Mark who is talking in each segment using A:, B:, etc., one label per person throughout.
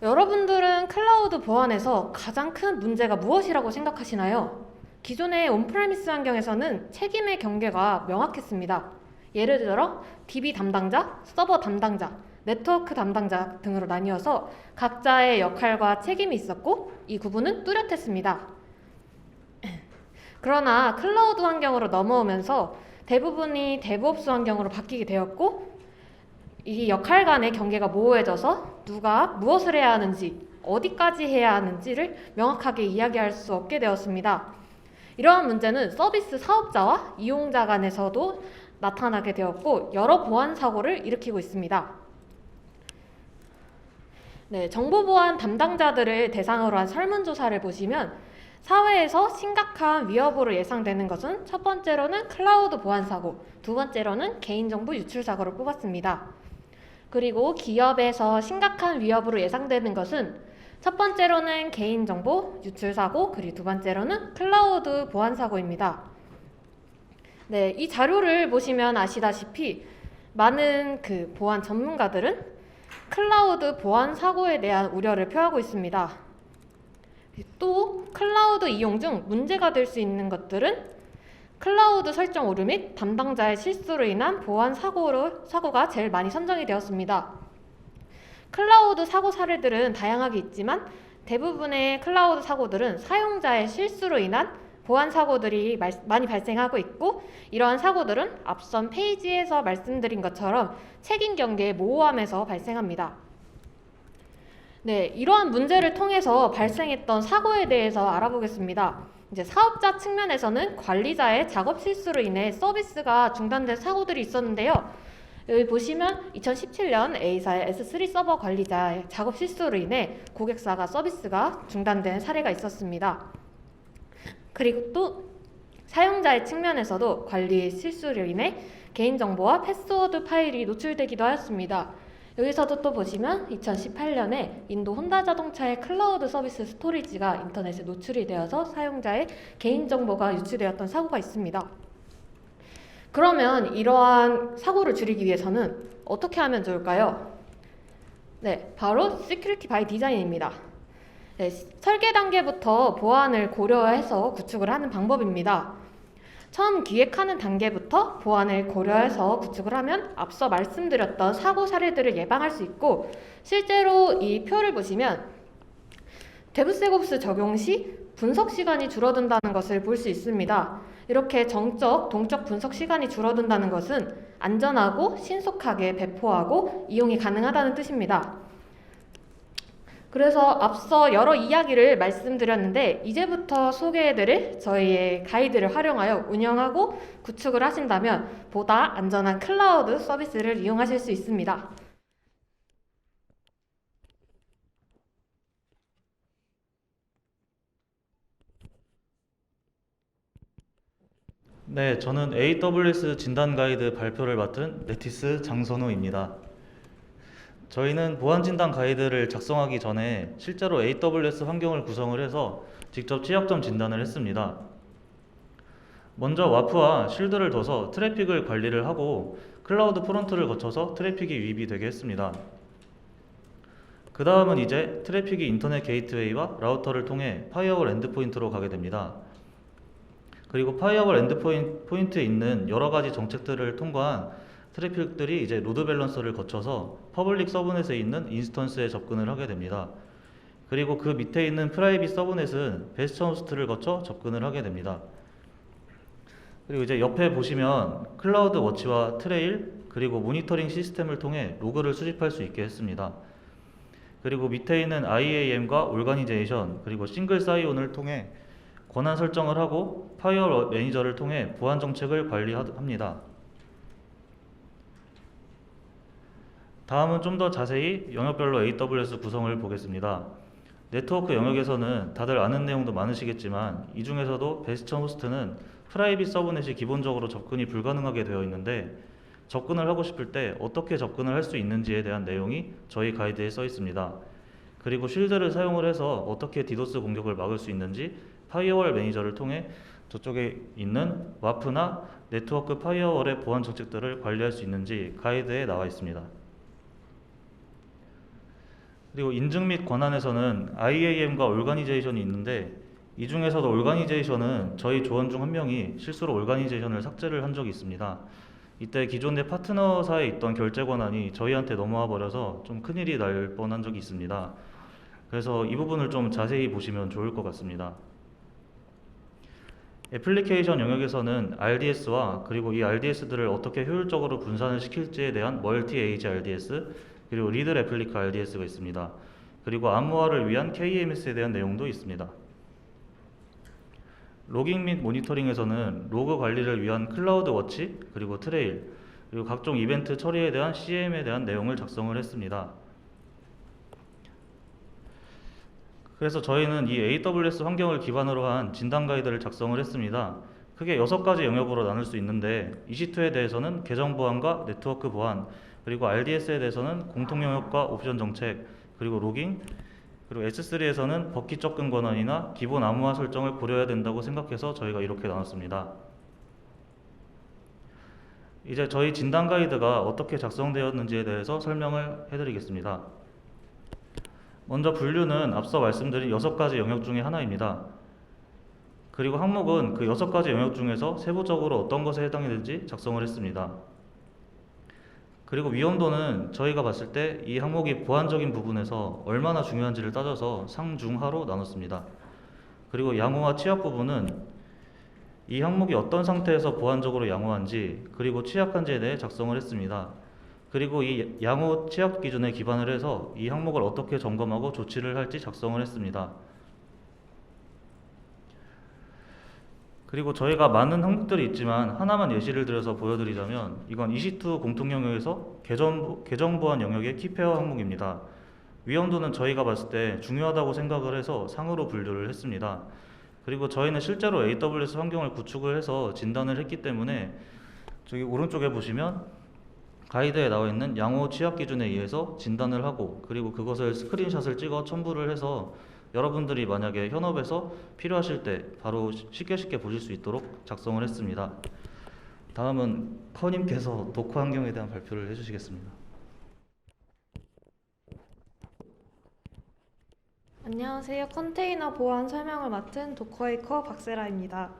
A: 여러분들은 클라우드 보안에서 가장 큰 문제가 무엇이라고 생각하시나요? 기존의 온프레미스 환경에서는 책임의 경계가 명확했습니다. 예를 들어 DB 담당자, 서버 담당자, 네트워크 담당자 등으로 나뉘어서 각자의 역할과 책임이 있었고 이 구분은 뚜렷했습니다. 그러나 클라우드 환경으로 넘어오면서 대부분이 데브옵스 환경으로 바뀌게 되었고 이 역할 간의 경계가 모호해져서 누가 무엇을 해야 하는지, 어디까지 해야 하는지를 명확하게 이야기할 수 없게 되었습니다. 이러한 문제는 서비스 사업자와 이용자 간에서도 나타나게 되었고 여러 보안 사고를 일으키고 있습니다. 네, 정보보안 담당자들을 대상으로 한 설문조사를 보시면 사회에서 심각한 위협으로 예상되는 것은 첫 번째로는 클라우드 보안 사고, 두 번째로는 개인정보 유출 사고를 뽑았습니다. 그리고 기업에서 심각한 위협으로 예상되는 것은 첫 번째로는 개인정보 유출 사고, 그리고 두 번째로는 클라우드 보안 사고입니다. 네, 이 자료를 보시면 아시다시피 많은 보안 전문가들은 클라우드 보안 사고에 대한 우려를 표하고 있습니다. 또 클라우드 이용 중 문제가 될 수 있는 것들은 클라우드 설정 오류 및 담당자의 실수로 인한 보안 사고가 제일 많이 선정이 되었습니다. 클라우드 사고 사례들은 다양하게 있지만 대부분의 클라우드 사고들은 사용자의 실수로 인한 보안 사고들이 많이 발생하고 있고 이러한 사고들은 앞선 페이지에서 말씀드린 것처럼 책임 경계의 모호함에서 발생합니다. 네, 이러한 문제를 통해서 발생했던 사고에 대해서 알아보겠습니다. 이제 사업자 측면에서는 관리자의 작업 실수로 인해 서비스가 중단된 사고들이 있었는데요. 여기 보시면 2017년 A사의 S3 서버 관리자의 작업 실수로 인해 고객사가 서비스가 중단된 사례가 있었습니다. 그리고 또 사용자의 측면에서도 관리 실수로 인해 개인정보와 패스워드 파일이 노출되기도 하였습니다. 여기서도 또 보시면 2018년에 인도 혼다 자동차의 클라우드 서비스 스토리지가 인터넷에 노출이 되어서 사용자의 개인정보가 유출되었던 사고가 있습니다. 그러면 이러한 사고를 줄이기 위해서는 어떻게 하면 좋을까요? 네, 바로 Security by Design입니다. 네, 설계 단계부터 보안을 고려해서 구축을 하는 방법입니다. 처음 기획하는 단계부터 보안을 고려해서 구축을 하면 앞서 말씀드렸던 사고 사례들을 예방할 수 있고 실제로 이 표를 보시면 데브세곱스 적용 시 분석 시간이 줄어든다는 것을 볼 수 있습니다. 이렇게 정적, 동적 분석 시간이 줄어든다는 것은 안전하고 신속하게 배포하고 이용이 가능하다는 뜻입니다. 그래서 앞서 여러 이야기를 말씀드렸는데 이제부터 소개해드릴 저희의 가이드를 활용하여 운영하고 구축을 하신다면 보다 안전한 클라우드 서비스를 이용하실 수 있습니다.
B: 네, 저는 AWS 진단 가이드 발표를 맡은 네티스 장선호입니다. 저희는 보안 진단 가이드를 작성하기 전에 실제로 AWS 환경을 구성을 해서 직접 취약점 진단을 했습니다. 먼저 와프와 쉴드를 둬서 트래픽을 관리를 하고 클라우드 프론트를 거쳐서 트래픽이 유입이 되게 했습니다. 그 다음은 이제 트래픽이 인터넷 게이트웨이와 라우터를 통해 파이어월 엔드포인트로 가게 됩니다. 그리고 파이어월 엔드포인트에 있는 여러 가지 정책들을 통과한 트래픽들이 이제 로드 밸런서를 거쳐서 퍼블릭 서브넷에 있는 인스턴스에 접근을 하게 됩니다. 그리고 그 밑에 있는 프라이빗 서브넷은 베스천 호스트를 거쳐 접근을 하게 됩니다. 그리고 이제 옆에 보시면 클라우드 워치와 트레일 그리고 모니터링 시스템을 통해 로그를 수집할 수 있게 했습니다. 그리고 밑에 있는 IAM과 오르가니제이션 그리고 싱글 사이온을 통해 권한 설정을 하고 파이어월 매니저를 통해 보안 정책을 관리합니다. 다음은 좀 더 자세히 영역별로 AWS 구성을 보겠습니다. 네트워크 영역에서는 다들 아는 내용도 많으시겠지만 이 중에서도 베스천 호스트는 프라이빗 서브넷이 기본적으로 접근이 불가능하게 되어 있는데 접근을 하고 싶을 때 어떻게 접근을 할 수 있는지에 대한 내용이 저희 가이드에 써 있습니다. 그리고 쉴드를 사용을 해서 어떻게 디도스 공격을 막을 수 있는지 파이어월 매니저를 통해 저쪽에 있는 와프나 네트워크 파이어월의 보안 정책들을 관리할 수 있는지 가이드에 나와 있습니다. 그리고 인증 및 권한에서는 IAM과 올가니제이션이 있는데 이 중에서도 올가니제이션은 저희 조원 중 한 명이 실수로 올가니제이션을 삭제를 한 적이 있습니다. 이때 기존 내 파트너사에 있던 결제 권한이 저희한테 넘어와 버려서 좀 큰일이 날 뻔한 적이 있습니다. 그래서 이 부분을 좀 자세히 보시면 좋을 것 같습니다. 애플리케이션 영역에서는 RDS와 그리고 이 RDS들을 어떻게 효율적으로 분산을 시킬지에 대한 멀티 에이지 RDS 그리고 리드 레플리카 RDS가 있습니다. 그리고 암호화를 위한 KMS에 대한 내용도 있습니다. 로깅 및 모니터링에서는 로그 관리를 위한 클라우드 워치 그리고 트레일 그리고 각종 이벤트 처리에 대한 CM에 대한 내용을 작성을 했습니다. 그래서 저희는 이 AWS 환경을 기반으로 한 진단 가이드를 작성을 했습니다. 크게 6가지 영역으로 나눌 수 있는데 EC2에 대해서는 계정 보안과 네트워크 보안, 그리고 RDS에 대해서는 공통 영역과 옵션 정책, 그리고 로깅, 그리고 S3에서는 버킷 접근 권한이나 기본 암호화 설정을 고려해야 된다고 생각해서 저희가 이렇게 나눴습니다. 이제 저희 진단 가이드가 어떻게 작성되었는지에 대해서 설명을 해드리겠습니다. 먼저 분류는 앞서 말씀드린 6가지 영역 중에 하나입니다. 그리고 항목은 그 6가지 영역 중에서 세부적으로 어떤 것에 해당되는지 작성을 했습니다. 그리고 위험도는 저희가 봤을 때 이 항목이 보안적인 부분에서 얼마나 중요한지를 따져서 상중하로 나눴습니다. 그리고 양호와 취약 부분은 이 항목이 어떤 상태에서 보안적으로 양호한지 그리고 취약한지에 대해 작성을 했습니다. 그리고 이 양호 취약 기준에 기반을 해서 이 항목을 어떻게 점검하고 조치를 할지 작성을 했습니다. 그리고 저희가 많은 항목들이 있지만 하나만 예시를 들어서 보여드리자면 이건 EC2 공통 영역에서 계정 보안 영역의 키페어 항목입니다. 위험도는 저희가 봤을 때 중요하다고 생각을 해서 상으로 분류를 했습니다. 그리고 저희는 실제로 AWS 환경을 구축을 해서 진단을 했기 때문에 저기 오른쪽에 보시면 가이드에 나와 있는 양호 취약 기준에 의해서 진단을 하고 그리고 그것을 스크린샷을 찍어 첨부를 해서 여러분들이 만약에 현업에서 필요하실 때 바로 쉽게 보실 수 있도록 작성을 했습니다. 다음은 커님께서 도커 환경에 대한 발표를 해주시겠습니다.
A: 안녕하세요. 컨테이너 보안 설명을 맡은 도커의 커 박세라입니다.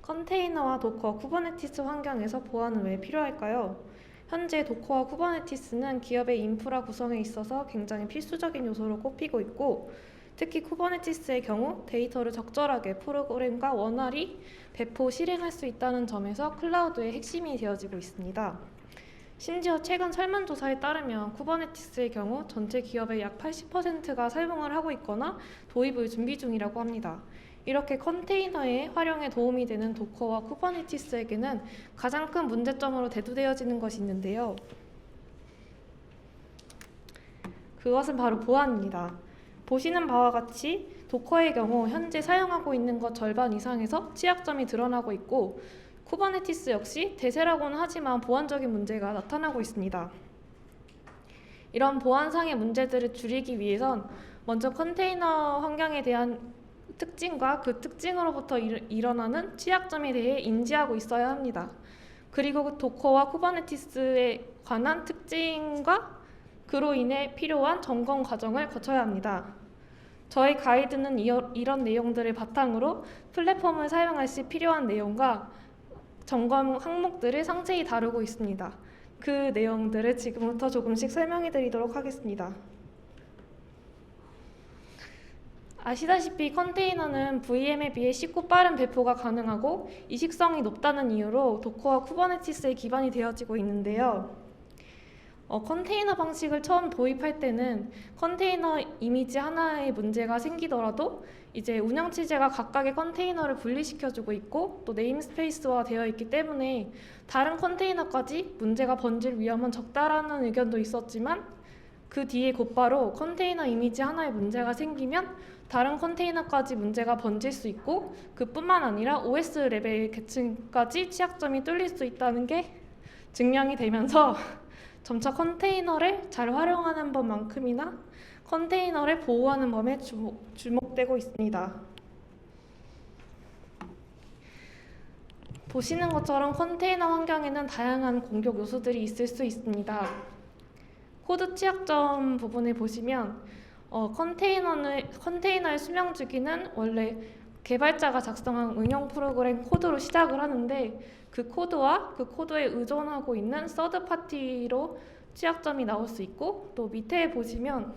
A: 컨테이너와 도커, 쿠버네티스 환경에서 보안은 왜 필요할까요? 현재 도커와 쿠버네티스는 기업의 인프라 구성에 있어서 굉장히 필수적인 요소로 꼽히고 있고, 특히 쿠버네티스의 경우 데이터를 적절하게 프로그램과 원활히 배포 실행할 수 있다는 점에서 클라우드의 핵심이 되어지고 있습니다. 심지어 최근 설문조사에 따르면 쿠버네티스의 경우 전체 기업의 약 80%가 사용을 하고 있거나 도입을 준비 중이라고 합니다. 이렇게 컨테이너의 활용에 도움이 되는 도커와 쿠버네티스에게는 가장 큰 문제점으로 대두되어지는 것이 있는데요. 그것은 바로 보안입니다. 보시는 바와 같이 도커의 경우 현재 사용하고 있는 것 절반 이상에서 취약점이 드러나고 있고, 쿠버네티스 역시 대세라고는 하지만 보안적인 문제가 나타나고 있습니다. 이런 보안상의 문제들을 줄이기 위해선 먼저 컨테이너 환경에 대한 특징과 그 특징으로부터 일어나는 취약점에 대해 인지하고 있어야 합니다. 그리고 도커와 쿠버네티스에 관한 특징과 그로 인해 필요한 점검 과정을 거쳐야 합니다. 저희 가이드는 이런 내용들을 바탕으로 플랫폼을 사용할 시 필요한 내용과 점검 항목들을 상세히 다루고 있습니다. 그 내용들을 지금부터 조금씩 설명해 드리도록 하겠습니다. 아시다시피 컨테이너는 VM에 비해 쉽고 빠른 배포가 가능하고 이식성이 높다는 이유로 도커와 쿠버네티스에 기반이 되어지고 있는데요. 컨테이너 방식을 처음 도입할 때는 컨테이너 이미지 하나의 문제가 생기더라도 이제 운영 체제가 각각의 컨테이너를 분리시켜주고 있고 또 네임스페이스화 되어 있기 때문에 다른 컨테이너까지 문제가 번질 위험은 적다라는 의견도 있었지만, 그 뒤에 곧바로 컨테이너 이미지 하나에 문제가 생기면 다른 컨테이너까지 문제가 번질 수 있고, 그뿐만 아니라 OS 레벨 계층까지 취약점이 뚫릴 수 있다는 게 증명이 되면서 점차 컨테이너를 잘 활용하는 법만큼이나 컨테이너를 보호하는 법에 주목되고 있습니다. 보시는 것처럼 컨테이너 환경에는 다양한 공격 요소들이 있을 수 있습니다. 코드 취약점 부분을 보시면 컨테이너의 수명 주기는 원래 개발자가 작성한 응용 프로그램 코드로 시작을 하는데 그 코드와 그 코드에 의존하고 있는 서드 파티로 취약점이 나올 수 있고, 또 밑에 보시면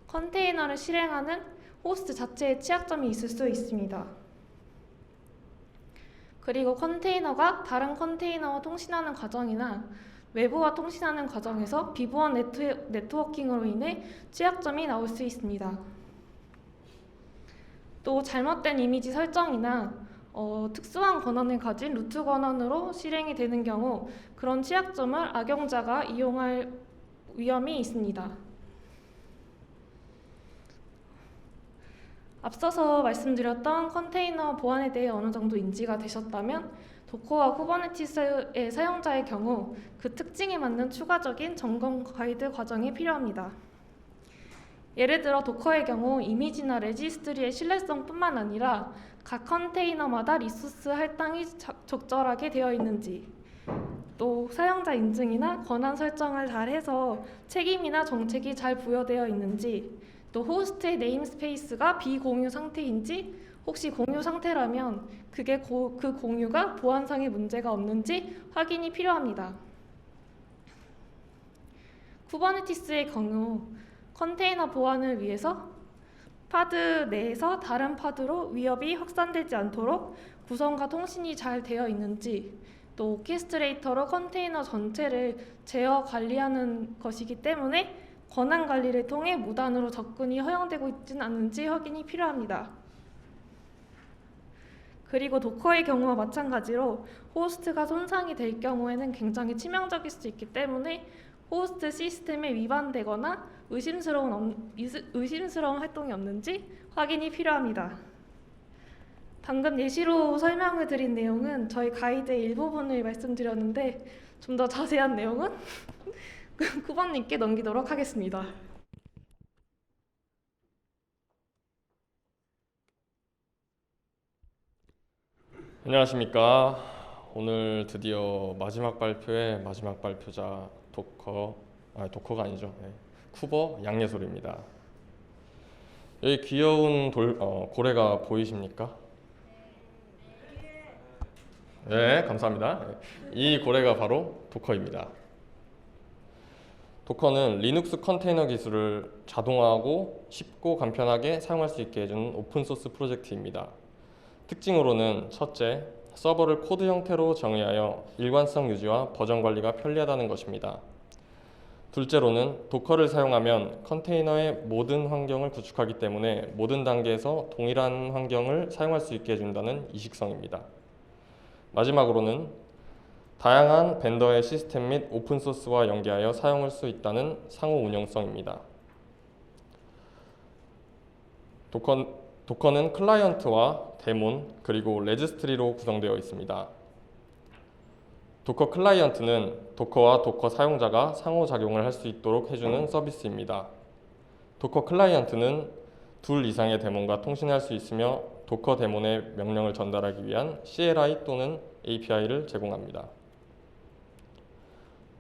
A: 컨테이너를 실행하는 호스트 자체에 취약점이 있을 수 있습니다. 그리고 컨테이너가 다른 컨테이너와 통신하는 과정이나 외부와 통신하는 과정에서 비보안 네트워킹으로 인해 취약점이 나올 수 있습니다. 또 잘못된 이미지 설정이나 특수한 권한을 가진 루트 권한으로 실행이 되는 경우 그런 취약점을 악용자가 이용할 위험이 있습니다. 앞서서 말씀드렸던 컨테이너 보안에 대해 어느 정도 인지가 되셨다면 도커와 쿠버네티스의 사용자의 경우 그 특징에 맞는 추가적인 점검 가이드 과정이 필요합니다. 예를 들어 도커의 경우 이미지나 레지스트리의 신뢰성뿐만 아니라 각 컨테이너마다 리소스 할당이 적절하게 되어 있는지, 또 사용자 인증이나 권한 설정을 잘 해서 책임이나 정책이 잘 부여되어 있는지, 또 호스트의 네임스페이스가 비공유 상태인지, 혹시 공유 상태라면 그 공유가 보안상의 문제가 없는지 확인이 필요합니다. 쿠버네티스의 경우 컨테이너 보안을 위해서 파드 내에서 다른 파드로 위협이 확산되지 않도록 구성과 통신이 잘 되어 있는지, 또 오케스트레이터로 컨테이너 전체를 제어 관리하는 것이기 때문에 권한 관리를 통해 무단으로 접근이 허용되고 있지는 않은지 확인이 필요합니다. 그리고 도커의 경우와 마찬가지로 호스트가 손상이 될 경우에는 굉장히 치명적일 수 있기 때문에 호스트 시스템에 위반되거나 의심스러운 활동이 없는지 확인이 필요합니다. 방금 예시로 설명을 드린 내용은 저희 가이드의 일부분을 말씀드렸는데 좀 더 자세한 내용은 쿠버님께 넘기도록 하겠습니다.
C: 안녕하십니까. 오늘 드디어 마지막 발표의 마지막 발표자 도커가 아니죠. 네. 쿠버 양예솔입니다. 여기 귀여운 고래가 보이십니까? 네, 감사합니다. 이 고래가 바로 도커입니다. 도커는 리눅스 컨테이너 기술을 자동화하고 쉽고 간편하게 사용할 수 있게 해주는 오픈소스 프로젝트입니다. 특징으로는 첫째, 서버를 코드 형태로 정의하여 일관성 유지와 버전 관리가 편리하다는 것입니다. 둘째로는 도커를 사용하면 컨테이너의 모든 환경을 구축하기 때문에 모든 단계에서 동일한 환경을 사용할 수 있게 해준다는 이식성입니다. 마지막으로는 다양한 벤더의 시스템 및 오픈소스와 연계하여 사용할 수 있다는 상호 운영성입니다. 도커는 클라이언트와 데몬 그리고 레지스트리로 구성되어 있습니다. 도커 클라이언트는 도커와 도커 사용자가 상호작용을 할 수 있도록 해주는 서비스입니다. 도커 클라이언트는 둘 이상의 데몬과 통신할 수 있으며 도커 데몬의 명령을 전달하기 위한 CLI 또는 API를 제공합니다.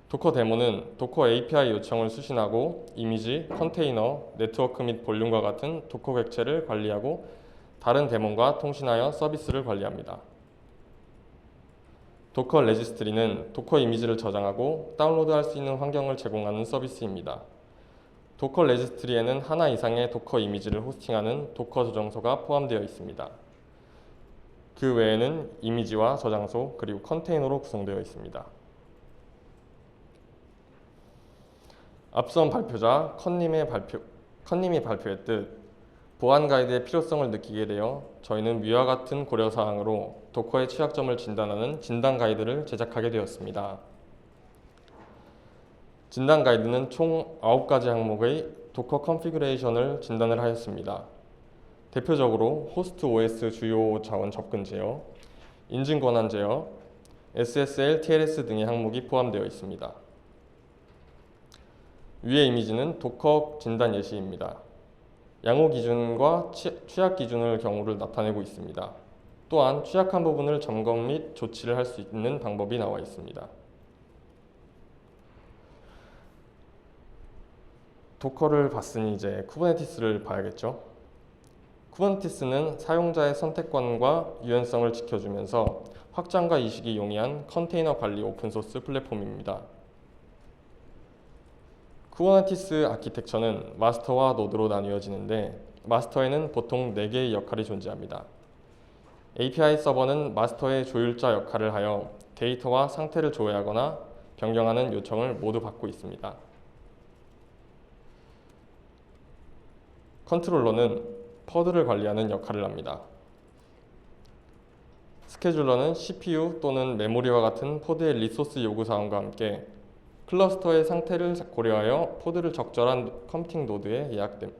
C: 도커 데몬은 도커 API 요청을 수신하고 이미지, 컨테이너, 네트워크 및 볼륨과 같은 도커 객체를 관리하고 다른 데몬과 통신하여 서비스를 관리합니다. 도커 레지스트리는 도커 이미지를 저장하고 다운로드할 수 있는 환경을 제공하는 서비스입니다. 도커 레지스트리에는 하나 이상의 도커 이미지를 호스팅하는 도커 저장소가 포함되어 있습니다. 그 외에는 이미지와 저장소 그리고 컨테이너로 구성되어 있습니다. 앞선 발표자 컨님이 발표했듯 보안 가이드의 필요성을 느끼게 되어 저희는 위와 같은 고려사항으로 도커의 취약점을 진단하는 진단 가이드를 제작하게 되었습니다. 진단 가이드는 총 9가지 항목의 도커 컨피그레이션을 진단을 하였습니다. 대표적으로 호스트 OS 주요 자원 접근 제어, 인증 권한 제어, SSL, TLS 등의 항목이 포함되어 있습니다. 위의 이미지는 도커 진단 예시입니다. 양호 기준과 취약 기준의 경우를 나타내고 있습니다. 또한 취약한 부분을 점검 및 조치를 할 수 있는 방법이 나와 있습니다. 도커를 봤으니 이제 쿠버네티스를 봐야겠죠. 쿠버네티스는 사용자의 선택권과 유연성을 지켜주면서 확장과 이식이 용이한 컨테이너 관리 오픈소스 플랫폼입니다. 쿠버네티스 아키텍처는 마스터와 노드로 나뉘어지는데 마스터에는 보통 4개의 역할이 존재합니다. API 서버는 마스터의 조율자 역할을 하여 데이터와 상태를 조회하거나 변경하는 요청을 모두 받고 있습니다. 컨트롤러는 퍼드를 관리하는 역할을 합니다. 스케줄러는 CPU 또는 메모리와 같은 포드의 리소스 요구사항과 함께 클러스터의 상태를 고려하여 포드를 적절한 컴퓨팅 노드에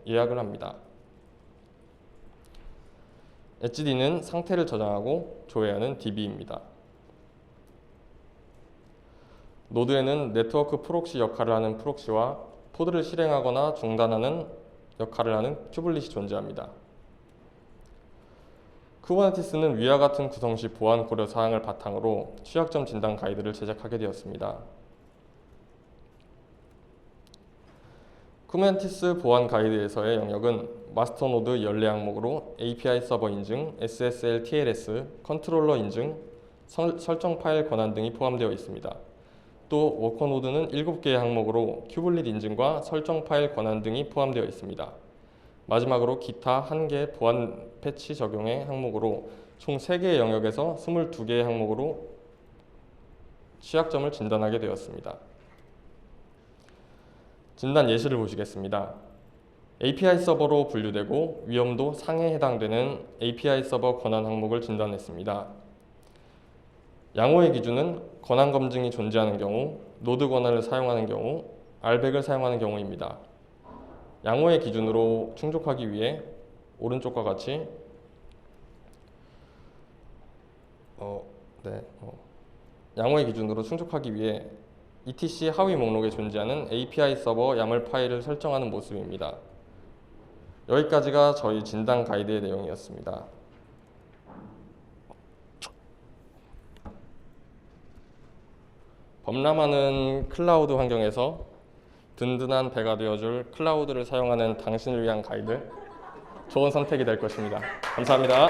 C: 예약을 합니다. HD는 상태를 저장하고 조회하는 DB입니다. 노드에는 네트워크 프록시 역할을 하는 프록시와 포드를 실행하거나 중단하는 역할을 하는 큐블릿이 존재합니다. 쿠버네티스는 위와 같은 구성 시 보안 고려 사항을 바탕으로 취약점 진단 가이드를 제작하게 되었습니다. 쿠버네티스 보안 가이드에서의 영역은 마스터 노드 연례 항목으로 API 서버 인증, SSL TLS, 컨트롤러 인증, 설정 파일 권한 등이 포함되어 있습니다. 또 워커 노드는 7개의 항목으로 큐블릿 인증과 설정 파일 권한 등이 포함되어 있습니다. 마지막으로 기타 1개 보안 패치 적용의 항목으로 총 3개의 영역에서 22개의 항목으로 취약점을 진단하게 되었습니다. 진단 예시를 보시겠습니다. API 서버로 분류되고 위험도 상에 해당되는 API 서버 권한 항목을 진단했습니다. 양호의 기준은 권한 검증이 존재하는 경우, 노드 권한을 사용하는 경우, RBAC을 사용하는 경우입니다. 양호의 기준으로 충족하기 위해 오른쪽과 같이 양호의 기준으로 충족하기 위해 ETC 하위 목록에 존재하는 API 서버 야물 파일을 설정하는 모습입니다. 여기까지가 저희 진단 가이드의 내용이었습니다. 범람하는 클라우드 환경에서 든든한 배가 되어줄 클라우드를 사용하는 당신을 위한 가이드, 좋은 선택이 될 것입니다. 감사합니다.